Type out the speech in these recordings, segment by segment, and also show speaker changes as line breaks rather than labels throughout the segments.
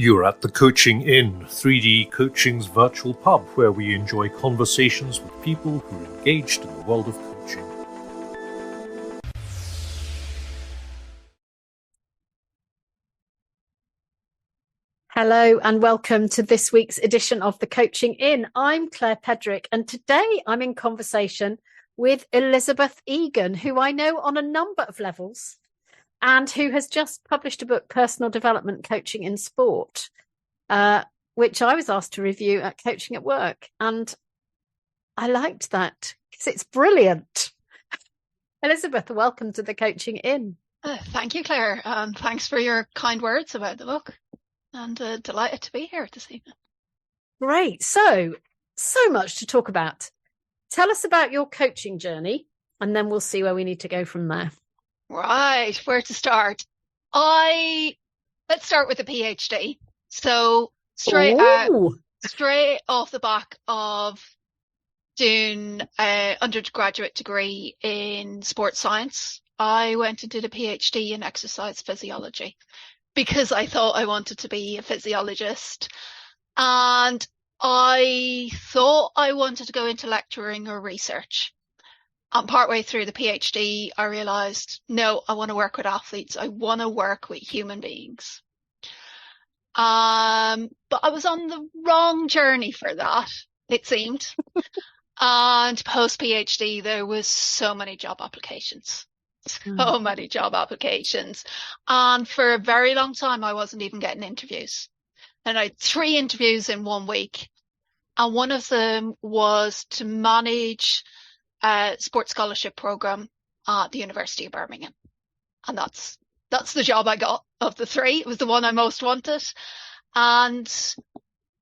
You're at the Coaching Inn, 3D Coaching's virtual pub, where we enjoy conversations with people who are engaged in the world of coaching.
Hello and welcome to this week's edition of the Coaching Inn. I'm Claire Pedrick, and today I'm in conversation with Elizabeth Egan, who I know on a number of levels and who has just published a book, Personal Development Coaching in Sport, which I was asked to review at Coaching at Work. And I liked that because it's brilliant. Elizabeth, welcome to the Coaching Inn.
Thank you, Claire. Thanks for your kind words about the book. And delighted to be here this evening.
Great. So much to talk about. Tell us about your coaching journey, and then we'll see where we need to go from there.
Right. Where to start? Let's start with a PhD. So straight off the back of doing an undergraduate degree in sports science, I went and did a PhD in exercise physiology, because I thought I wanted to be a physiologist, and I thought I wanted to go into lecturing or research. And partway through the PhD, I realized, no, I want to work with athletes. I want to work with human beings. But I was on the wrong journey for that, it seemed. And post-PhD, there was so many job applications. So many job applications. And for a very long time, I wasn't even getting interviews. And I had 3 interviews in 1 week. And one of them was to manage a sports scholarship program at the University of Birmingham. And that's the job I got of the 3. It was the one I most wanted. And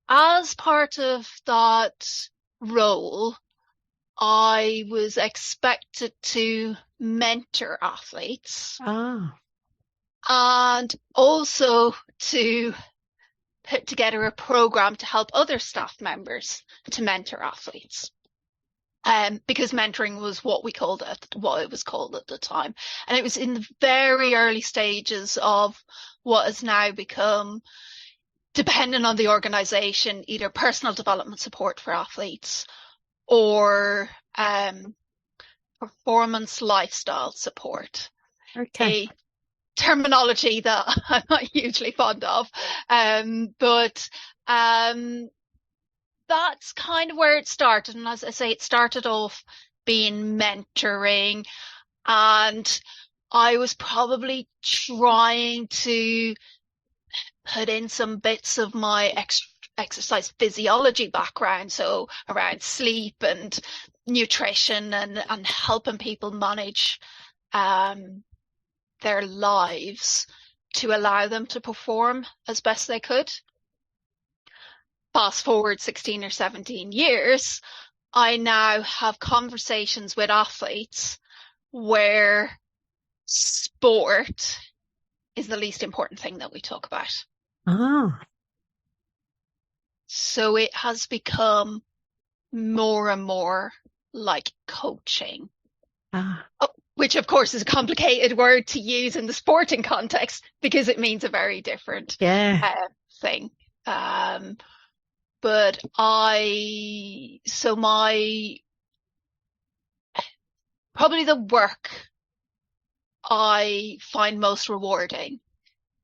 as part of that role, I was expected to mentor athletes and also to put together a program to help other staff members to mentor athletes. Because mentoring was what it was called at the time. And it was in the very early stages of what has now become, depending on the organization, either personal development support for athletes or performance lifestyle support.
Okay.
A terminology that I'm not hugely fond of. But that's kind of where it started. And as I say, it started off being mentoring, and I was probably trying to put in some bits of my exercise physiology background, so around sleep and nutrition and helping people manage their lives to allow them to perform as best they could. Fast forward 16 or 17 years, I now have conversations with athletes where sport is the least important thing that we talk about. So it has become more and more like coaching, which of course is a complicated word to use in the sporting context because it means a very different thing. But probably the work I find most rewarding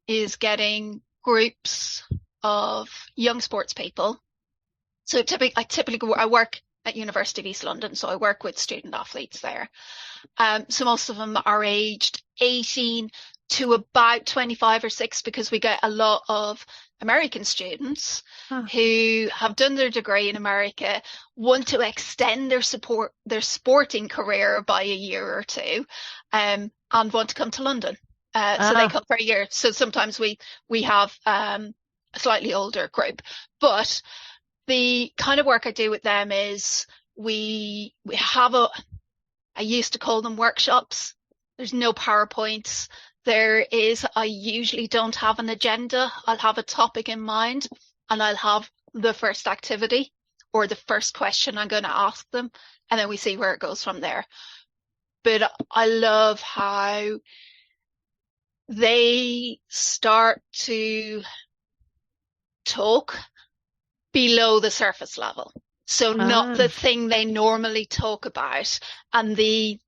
is getting groups of young sports people. So I work at University of East London, so I work with student athletes there. So most of them are aged 18 to about 25 or 6, because we get a lot of American students who have done their degree in America, want to extend their sporting career by a year or 2, and want to come to London. So they come for a year. So sometimes we have a slightly older group, but the kind of work I do with them is I used to call them workshops. There's no PowerPoints. I usually don't have an agenda. I'll have a topic in mind, and I'll have the first activity or the first question I'm going to ask them, and then we see where it goes from there. But I love how they start to talk below the surface level. So not the thing they normally talk about, and the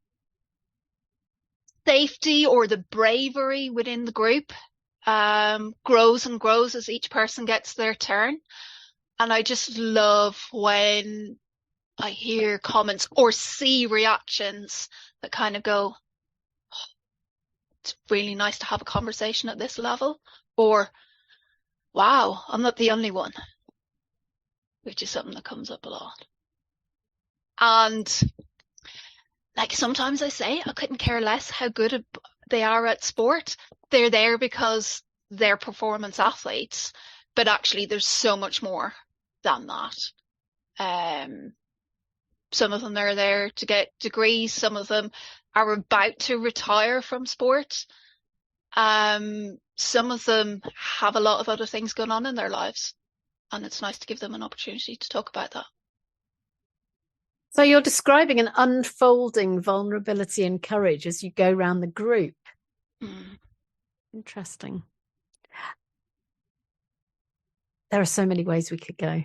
safety or the bravery within the group grows and grows as each person gets their turn. And I just love when I hear comments or see reactions that kind of go, oh, it's really nice to have a conversation at this level, or wow, I'm not the only one, which is something that comes up a lot. And like sometimes I say I couldn't care less how good they are at sport. They're there because they're performance athletes, but actually there's so much more than that. Some of them are there to get degrees. Some of them are about to retire from sport. Some of them have a lot of other things going on in their lives, and it's nice to give them an opportunity to talk about that.
So you're describing an unfolding vulnerability and courage as you go around the group. Interesting. There are so many ways we could go.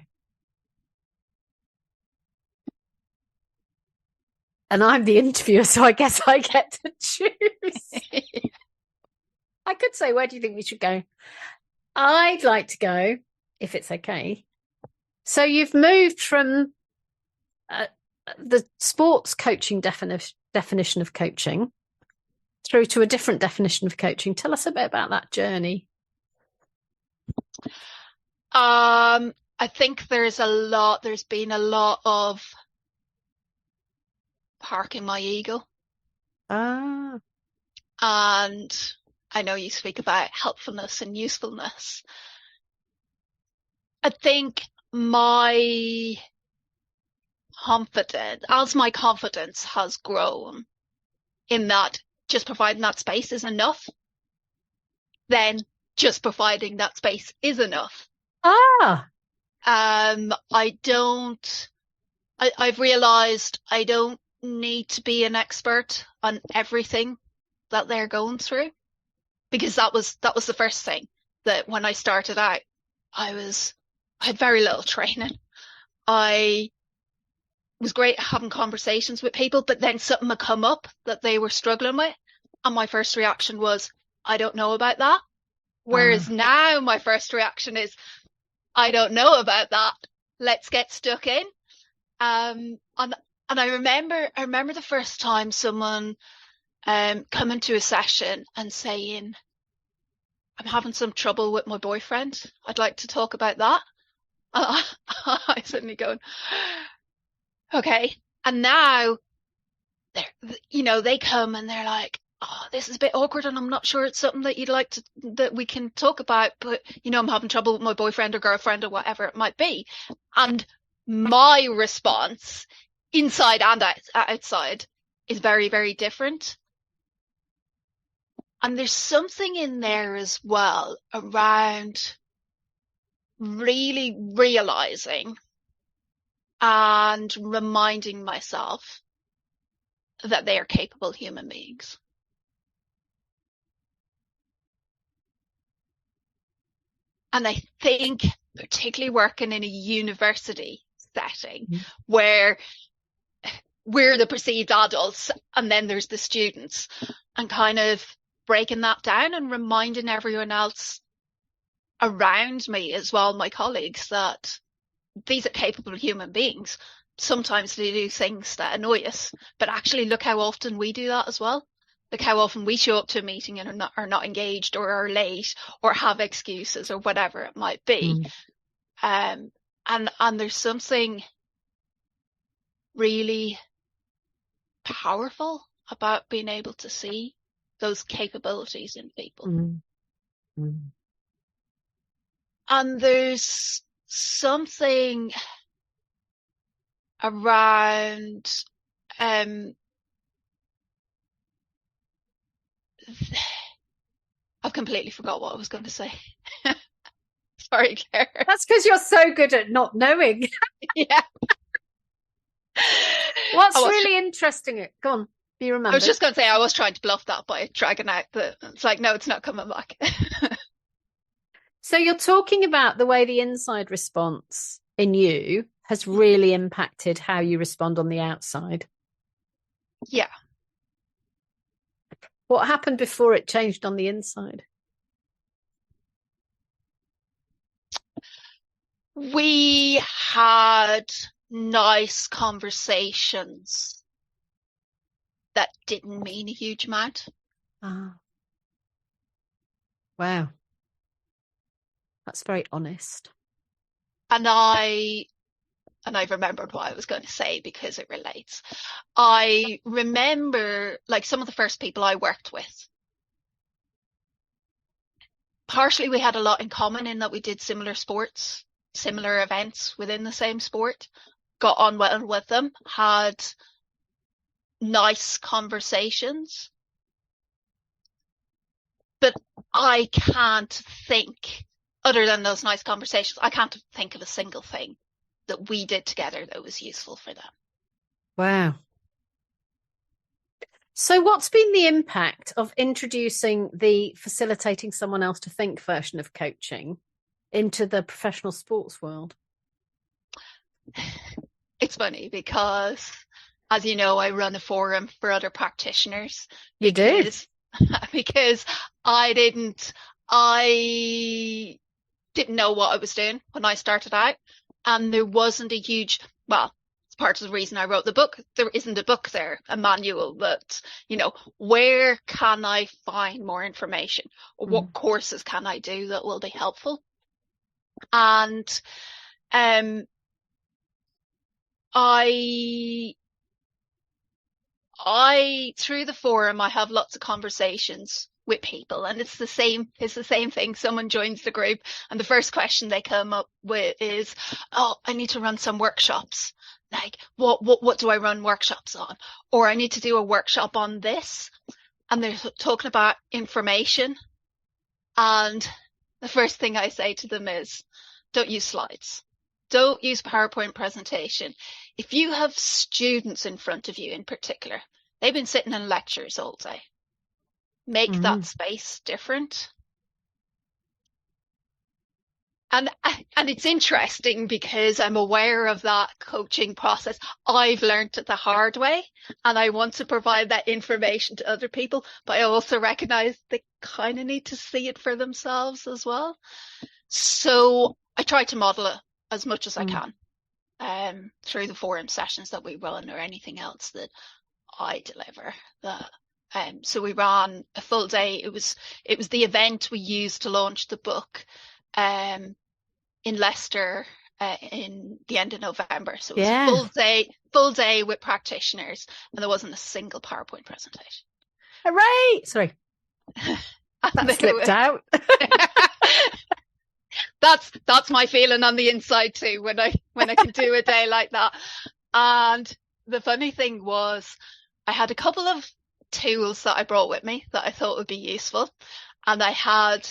And I'm the interviewer, so I guess I get to choose. I could say, where do you think we should go? I'd like to go, if it's okay. So you've moved from the sports coaching definition of coaching through to a different definition of coaching. Tell us a bit about that journey.
I think there's been a lot of parking my ego. And I know you speak about helpfulness and usefulness. I think my confidence has grown in that just providing that space is enough, then just providing that space is enough. I've realized I don't need to be an expert on everything that they're going through, because that was the first thing, that when I started out, I had very little training. I was great at having conversations with people, but then something would come up that they were struggling with, and my first reaction was, I don't know about that. Whereas now my first reaction is, I don't know about that. Let's get stuck in. And I remember the first time someone coming to a session and saying, I'm having some trouble with my boyfriend. I'd like to talk about that. I suddenly going, okay. And now they come and they're like, oh, this is a bit awkward and I'm not sure it's something that you'd like that we can talk about, but I'm having trouble with my boyfriend or girlfriend or whatever it might be. And my response, inside and outside, is very, very different. And there's something in there as well around really realizing and reminding myself that they are capable human beings. And I think particularly working in a university setting where we're the perceived adults and then there's the students, and kind of breaking that down and reminding everyone else around me as well, my colleagues, that these are capable human beings. Sometimes they do things that annoy us, but actually look how often we do that as well. Look how often we show up to a meeting and are not engaged or are late or have excuses or whatever it might be. And there's something really powerful about being able to see those capabilities in people. And there's something around I've completely forgot what I was going to say. Sorry, Claire.
That's because you're so good at not knowing.
Yeah.
What's really interesting? Go on. Do you remember?
I was just going to say I was trying to bluff that by dragging out it's like, no, it's not coming back.
So you're talking about the way the inside response in you has really impacted how you respond on the outside.
Yeah.
What happened before it changed on the inside?
We had nice conversations that didn't mean a huge amount.
Ah. Wow. That's very honest.
And I've remembered what I was going to say because it relates. I remember like some of the first people I worked with. Partially we had a lot in common in that we did similar sports, similar events within the same sport, got on well with them, had nice conversations. But I can't think, other than those nice conversations, I can't think of a single thing that we did together that was useful for them.
Wow. So what's been the impact of introducing the facilitating someone else to think version of coaching into the professional sports world?
It's funny because, as you know, I run a forum for other practitioners.
You do?
Because I didn't know what I was doing when I started out, and there wasn't a huge, well, it's part of the reason I wrote the book. There isn't a book there, a manual, but where can I find more information, or what courses can I do that will be helpful? And I through the forum I have lots of conversations with people, and it's the same thing. Someone joins the group and the first question they come up with is, oh, I need to run some workshops. Like, what do I run workshops on? Or I need to do a workshop on this. And they're talking about information. And the first thing I say to them is, don't use slides. Don't use PowerPoint presentation. If you have students in front of you in particular, they've been sitting in lectures all day. Make that space different. And it's interesting because I'm aware of that coaching process. I've learned it the hard way, and I want to provide that information to other people, but I also recognize they kind of need to see it for themselves as well. So I try to model it as much as I can through the forum sessions that we run or anything else that I deliver. So we ran a full day. It was the event we used to launch the book in Leicester in the end of November. So it was a full day with practitioners, and there wasn't a single PowerPoint presentation.
Hooray! Sorry. That slipped out.
That's my feeling on the inside too when I can do a day like that. And the funny thing was I had a couple of tools that I brought with me that I thought would be useful, and I had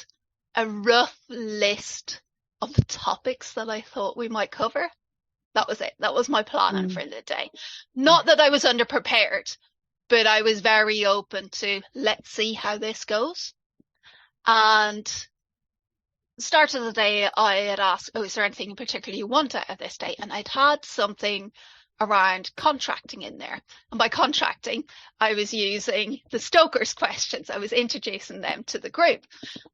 a rough list of the topics that I thought we might cover. That was it. That was my planning for the day. Not that I was underprepared, but I was very open to, let's see how this goes. And the start of the day, I had asked, oh, is there anything in particular you want out of this day? And I'd had something around contracting in there. And by contracting, I was using the Stoker's questions. I was introducing them to the group.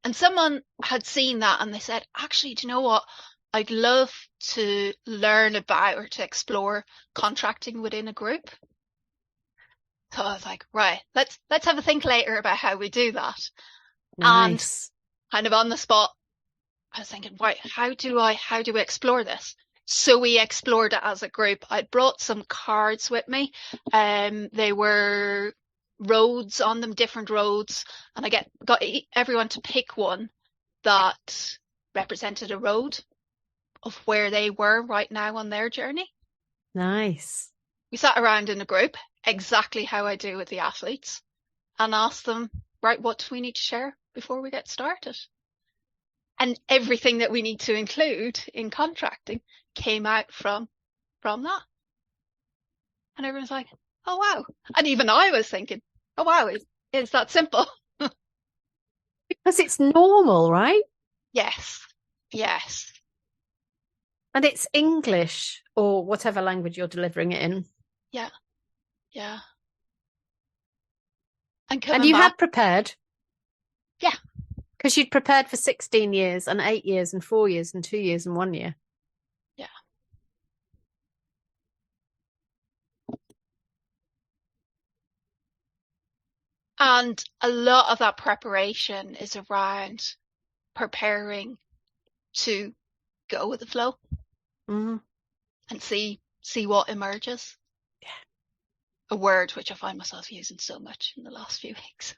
And someone had seen that and they said, actually, do you know what? I'd love to learn about or to explore contracting within a group. So I was like, right, let's have a think later about how we do that.
Nice.
And kind of on the spot, I was thinking, right, how do we explore this? So we explored it as a group. I brought some cards with me. They were roads on them, different roads, and I got everyone to pick one that represented a road of where they were right now on their journey.
Nice.
We sat around in a group, exactly how I do with the athletes, and asked them, right, what do we need to share before we get started? And everything that we need to include in contracting came out from that. And everyone's like, oh, wow. And even I was thinking, oh, wow, it's that simple.
Because it's normal, right?
Yes. Yes.
And it's English or whatever language you're delivering it in.
Yeah. Yeah.
And you had prepared?
Yeah.
Because you'd prepared for 16 years and 8 years and 4 years and 2 years and 1 year.
Yeah. And a lot of that preparation is around preparing to go with the flow and see what emerges.
Yeah.
A word which I find myself using so much in the last few weeks.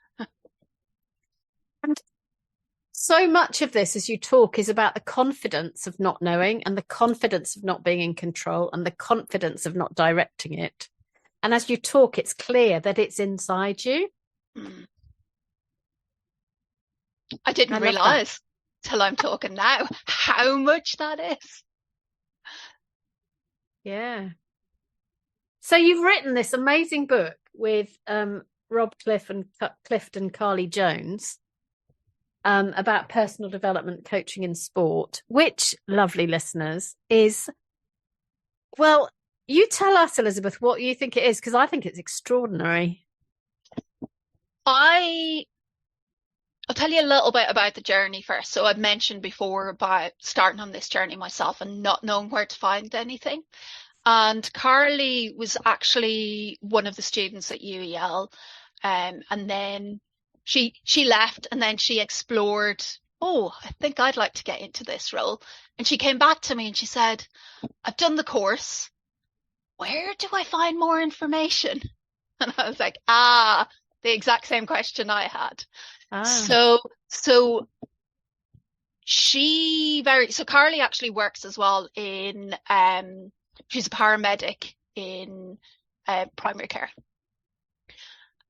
And so much of this as you talk is about the confidence of not knowing and the confidence of not being in control and the confidence of not directing it. And as you talk, it's clear that it's inside you.
I didn't realize till I'm talking now how much that is.
Yeah. So you've written this amazing book with Rob Clift and Carly Jones about personal development coaching in sport, which, lovely listeners, is, well, you tell us, Elizabeth, what you think it is, because I think it's extraordinary.
I'll tell you a little bit about the journey first. So I've mentioned before about starting on this journey myself and not knowing where to find anything. And Carly was actually one of the students at UEL. And then she left and then she explored, I think I'd like to get into this role. And she came back to me and she said, I've done the course. Where do I find more information? And I was like, the exact same question I had. So Carly actually works as well in, she's a paramedic in primary care.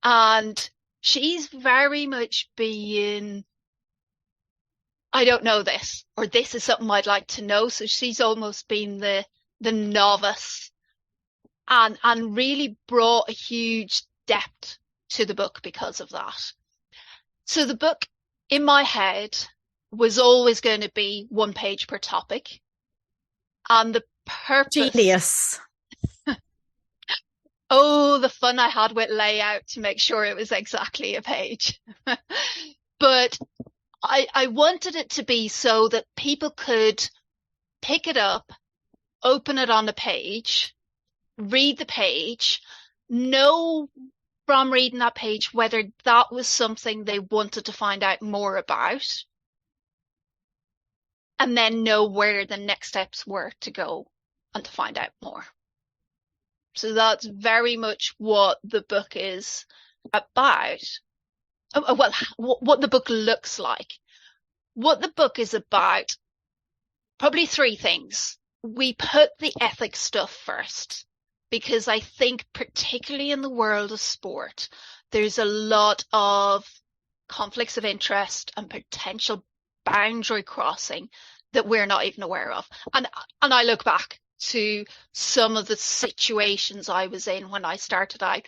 And she's very much being, I don't know this, or this is something I'd like to know. So she's almost been the novice and really brought a huge depth to the book because of that. So the book in my head was always going to be 1 page per topic. And the purpose.
Genius.
The fun I had with layout to make sure it was exactly a page. But I wanted it to be so that people could pick it up, open it on a page, read the page, know from reading that page whether that was something they wanted to find out more about, and then know where the next steps were to go and to find out more. So that's very much what the book is about. Well, what the book looks like. What the book is about, probably 3 things. We put the ethics stuff first, because I think particularly in the world of sport, there's a lot of conflicts of interest and potential boundary crossing that we're not even aware of. And I look back to some of the situations I was in when I started out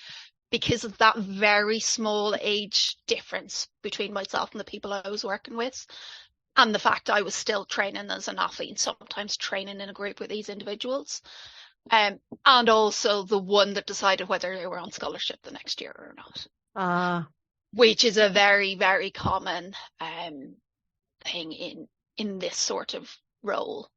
because of that very small age difference between myself and the people I was working with, and the fact I was still training as an athlete and sometimes training in a group with these individuals. And also the one that decided whether they were on scholarship the next year or not. Which is a very, very common thing in this sort of role.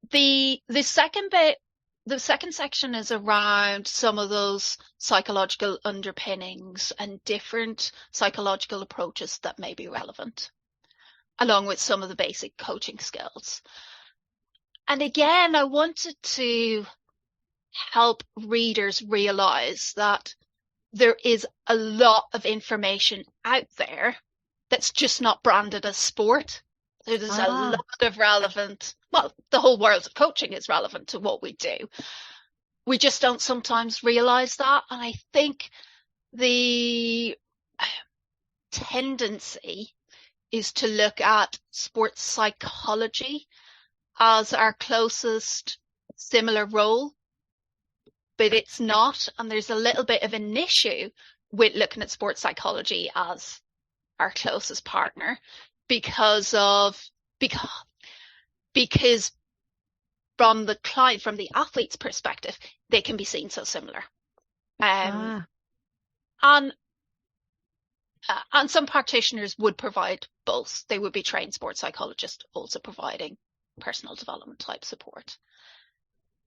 The second bit, the second section is around some of those psychological underpinnings and different psychological approaches that may be relevant, along with some of the basic coaching skills. And again, I wanted to help readers realize that there is a lot of information out there that's just not branded as sport. There's a lot of relevant, well, the whole world of coaching is relevant to what we do. We just don't sometimes realize that. And I think the tendency is to look at sports psychology as our closest similar role, but it's not. And there's a little bit of an issue with looking at sports psychology as our closest partner, because from the athlete's perspective, they can be seen so similar. And some practitioners would provide both. They would be trained sports psychologists, also providing personal development type support.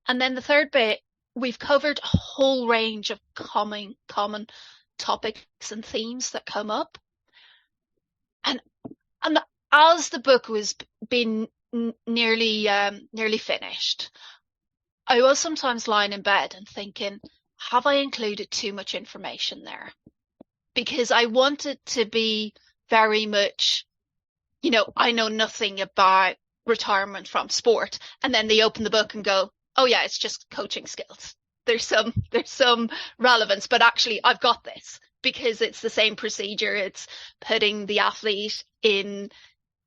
And then the third bit, we've covered a whole range of common topics and themes that come up. And as the book was being nearly finished, I was sometimes lying in bed and thinking, have I included too much information there? Because I wanted to be very much, I know nothing about retirement from sport. And then they open the book and go, oh yeah, it's just coaching skills. There's some relevance, but actually I've got this because it's the same procedure. It's putting the athlete in,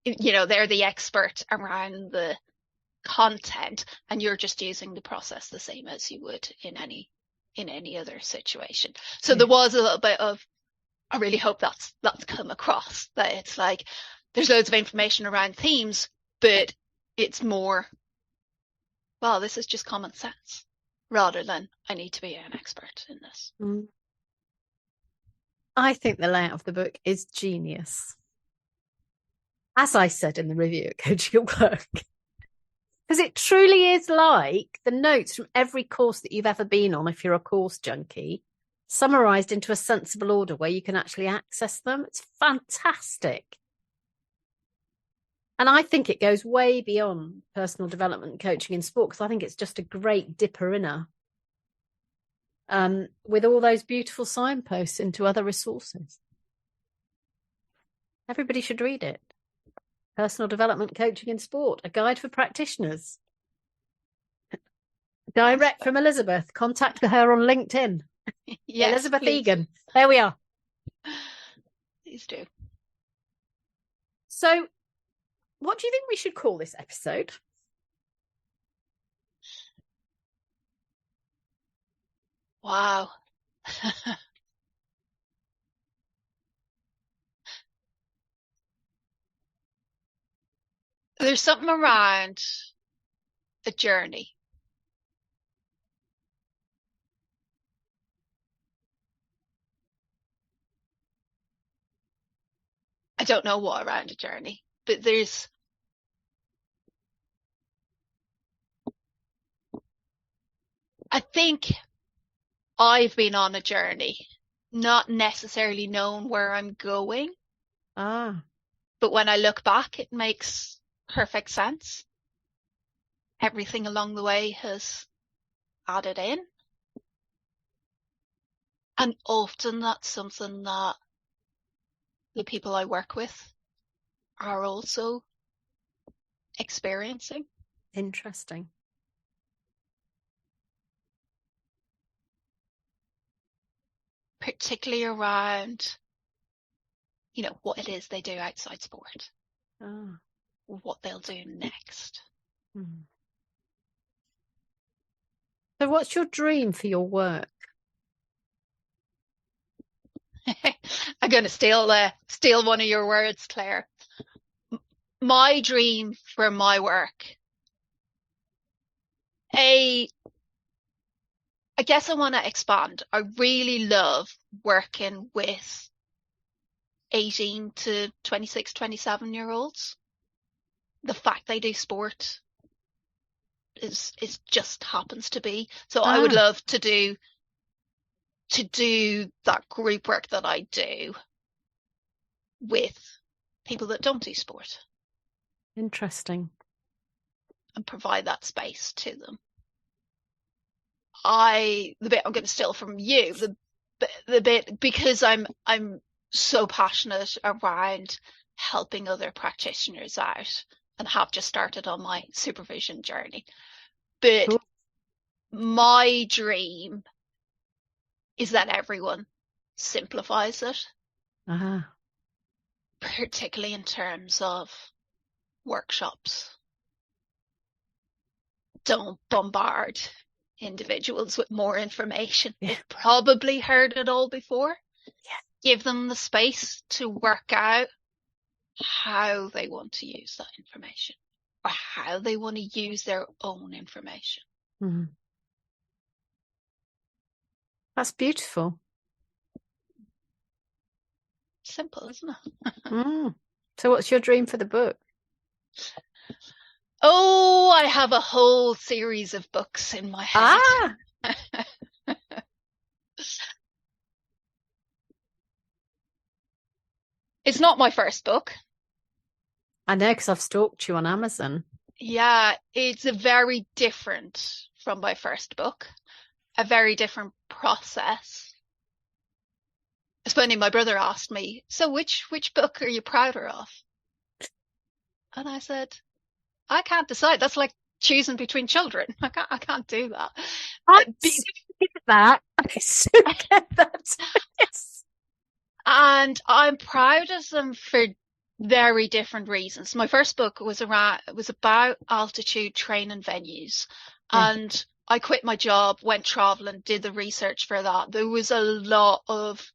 they're the expert around the content, and you're just using the process the same as you would in any other situation. So there was a little bit of, I really hope that's come across, that it's like there's loads of information around themes, but it's more, well, this is just common sense rather than I need to be an expert in this.
I think the layout of the book is genius. As I said in the review at Coaching at Work, because it truly is like the notes from every course that you've ever been on, if you're a course junkie, summarized into a sensible order where you can actually access them. It's fantastic. And I think it goes way beyond personal development and coaching in sport, because I think it's just a great dipper inner with all those beautiful signposts into other resources. Everybody should read it. Personal Development Coaching in Sport, a guide for practitioners. Direct from Elizabeth. Contact her on LinkedIn.
Yes,
Elizabeth
please.
Egan. There we are.
Please do.
So, what do you think we should call this episode?
Wow. There's something around a journey. I don't know what around a journey, but I think I've been on a journey, not necessarily knowing where I'm going. But when I look back, it makes perfect sense. Everything along the way has added in. And often that's something that the people I work with are also experiencing.
Interesting.
Particularly around, what it is they do outside sport. What they'll do next.
So what's your dream for your work?
I'm going to steal one of your words, Claire. My dream for my work. I guess I want to expand. I really love working with 18 to 26, 27-year-olds. The fact they do sport is just happens to be. So I would love to do that group work that I do with people that don't do sport.
Interesting.
And provide that space to them. The bit I'm going to steal from you, the bit, because I'm so passionate around helping other practitioners out and have just started on my supervision journey. But cool. My dream is that everyone simplifies it, particularly in terms of workshops. Don't bombard individuals with more information.
Yeah.
They've probably heard it all before.
Yeah.
Give them the space to work out how they want to use that information or how they want to use their own information.
Mm. That's beautiful.
Simple, isn't it?
So what's your dream for the book?
Oh, I have a whole series of books in my head. It's not my first book.
I know, because I've stalked you on Amazon.
Yeah, it's a very different from my first book, a very different process. It's funny, my brother asked me, so which book are you prouder of? And I said, I can't decide. That's like choosing between children. I can't do that.
I get that. I so get that. Yes.
And I'm proud of them for very different reasons. My first book was about altitude training venues.
Yeah.
And I quit my job, went traveling, did the research for that. There was a lot of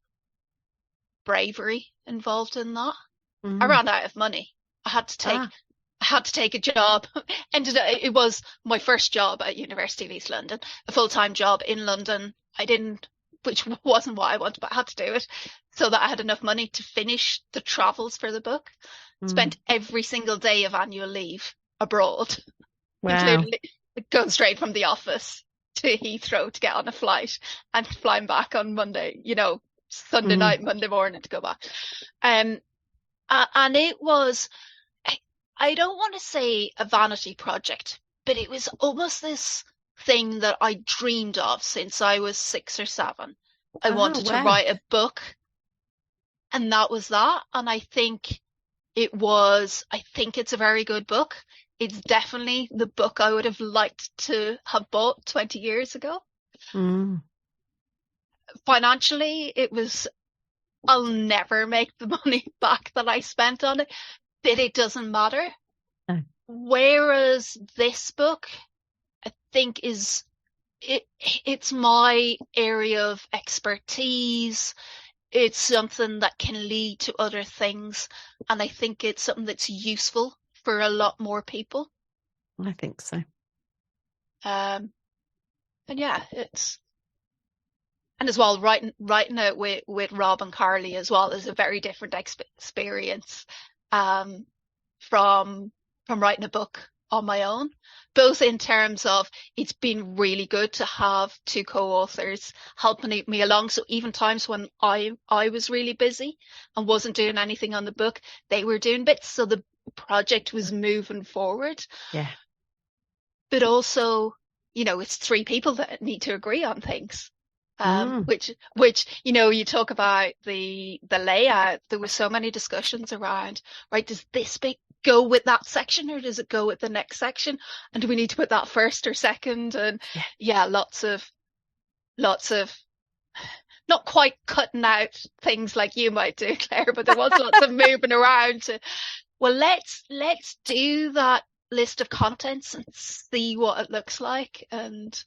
bravery involved in that. I ran out of money. I had to take a job. It was my first job at University of East London, a full-time job in London. Which wasn't what I wanted, but I had to do it so that I had enough money to finish the travels for the book. Spent every single day of annual leave abroad, including going straight from the office to Heathrow to get on a flight and flying back on Monday, Sunday night, Monday morning to go back. And it was, I don't want to say a vanity project, but it was almost this thing that I dreamed of since I was 6 or 7. I wanted to write a book, and that was that. And I think it's a very good book. It's definitely the book I would have liked to have bought 20 years ago. Financially, I'll never make the money back that I spent on it, but it doesn't matter.
No.
Whereas this book, I think it's my area of expertise. It's something that can lead to other things. And I think it's something that's useful for a lot more people.
I think so.
And yeah, and as well, writing it with Rob and Carly as well is a very different experience from writing a book on my own, both in terms of it's been really good to have 2 co-authors helping me along. So even times when I was really busy and wasn't doing anything on the book, they were doing bits, so the project was moving forward.
Yeah.
But also, it's 3 people that need to agree on things. Which you talk about the layout. There were so many discussions around, right, does this bit go with that section or does it go with the next section, and do we need to put that first or second? And lots of not quite cutting out things like you might do, Claire, but there was lots of moving around to, well, let's do that list of contents and see what it looks like. And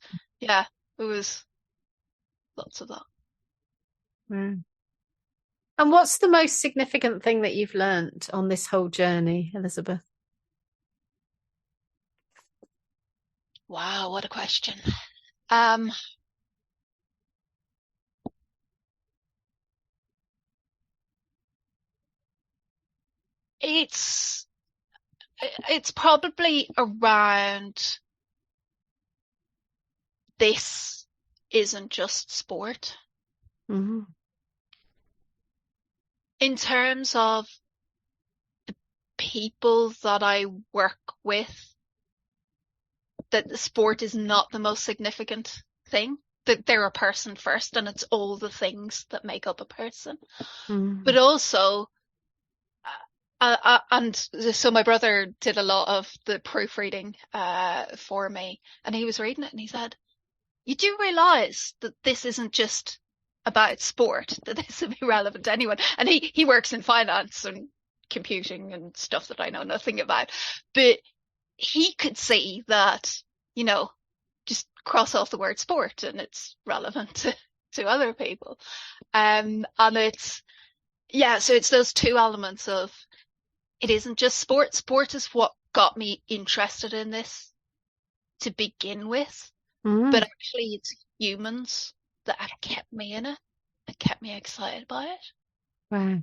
it was lots of that.
And what's the most significant thing that you've learned on this whole journey, Elizabeth?
Wow, what a question. It's probably around, this isn't just sport. In terms of the people that I work with, that the sport is not the most significant thing, that they're a person first, and it's all the things that make up a person. But also, and so my brother did a lot of the proofreading for me, and he was reading it and he said, you do realise that this isn't just about sport, that this would be relevant to anyone. And he works in finance and computing and stuff that I know nothing about, but he could see that, just cross off the word sport and it's relevant to other people. And so it's those 2 elements of it isn't just sport. Sport is what got me interested in this to begin with. But actually it's humans that have kept me in it and kept me excited by it.
Wow.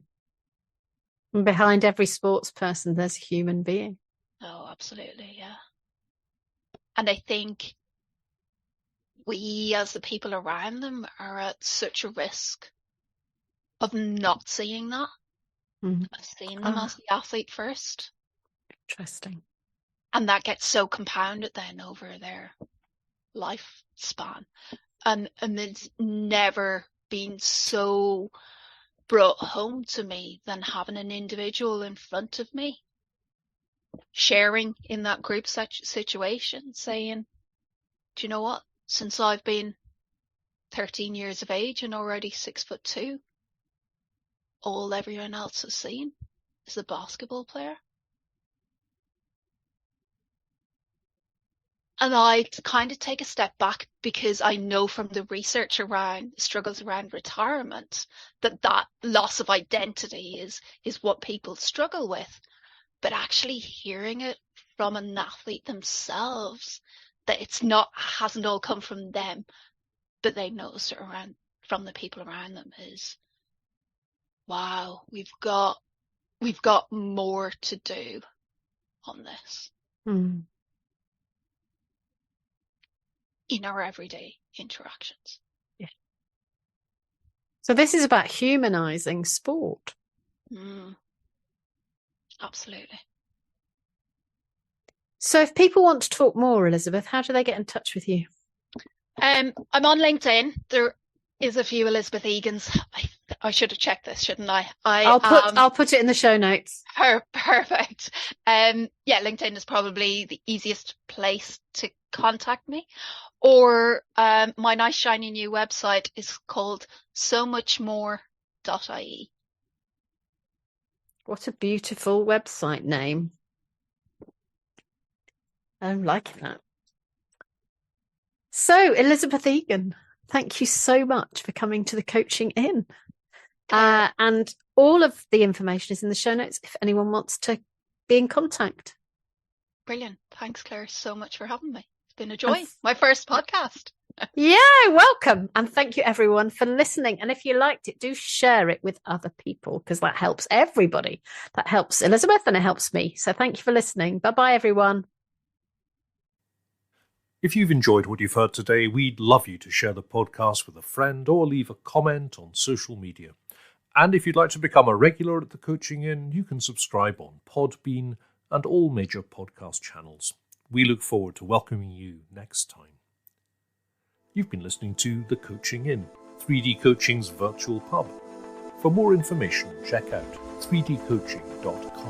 And behind every sports person, there's a human being.
Oh, absolutely, yeah. And I think we, as the people around them, are at such a risk of not seeing that, of seeing them as the athlete first.
Interesting.
And that gets so compounded then over their lifespan. And it's never been so brought home to me than having an individual in front of me sharing in that group situation, saying, do you know what? Since I've been 13 years of age and already 6'2", all everyone else has seen is a basketball player. And I kind of take a step back because I know from the research around struggles around retirement that loss of identity is what people struggle with. But actually hearing it from an athlete themselves, that hasn't all come from them, but they noticed it from the people around them, is, wow, we've got more to do on this. In our everyday interactions.
Yeah. So this is about humanizing sport.
Absolutely.
So if people want to talk more, Elizabeth, how do they get in touch with you?
I'm on LinkedIn. There is a few Elizabeth Egans. I should have checked this, shouldn't I?
I'll put it in the show notes.
Perfect. LinkedIn is probably the easiest place to contact me. Or my nice shiny new website is called somuchmore.ie.
What a beautiful website name. I'm liking that. So, Elizabeth Egan, thank you so much for coming to the Coaching In. And all of the information is in the show notes if anyone wants to be in contact.
Brilliant. Thanks, Claire, so much for having me. It's been a joy. My first podcast.
Yeah, welcome. And thank you, everyone, for listening. And if you liked it, do share it with other people, because that helps everybody. That helps Elizabeth and it helps me. So thank you for listening. Bye-bye, everyone.
If you've enjoyed what you've heard today, we'd love you to share the podcast with a friend or leave a comment on social media. And if you'd like to become a regular at the Coaching In, you can subscribe on Podbean and all major podcast channels. We look forward to welcoming you next time. You've been listening to The Coaching In, 3D Coaching's virtual pub. For more information, check out 3dcoaching.com.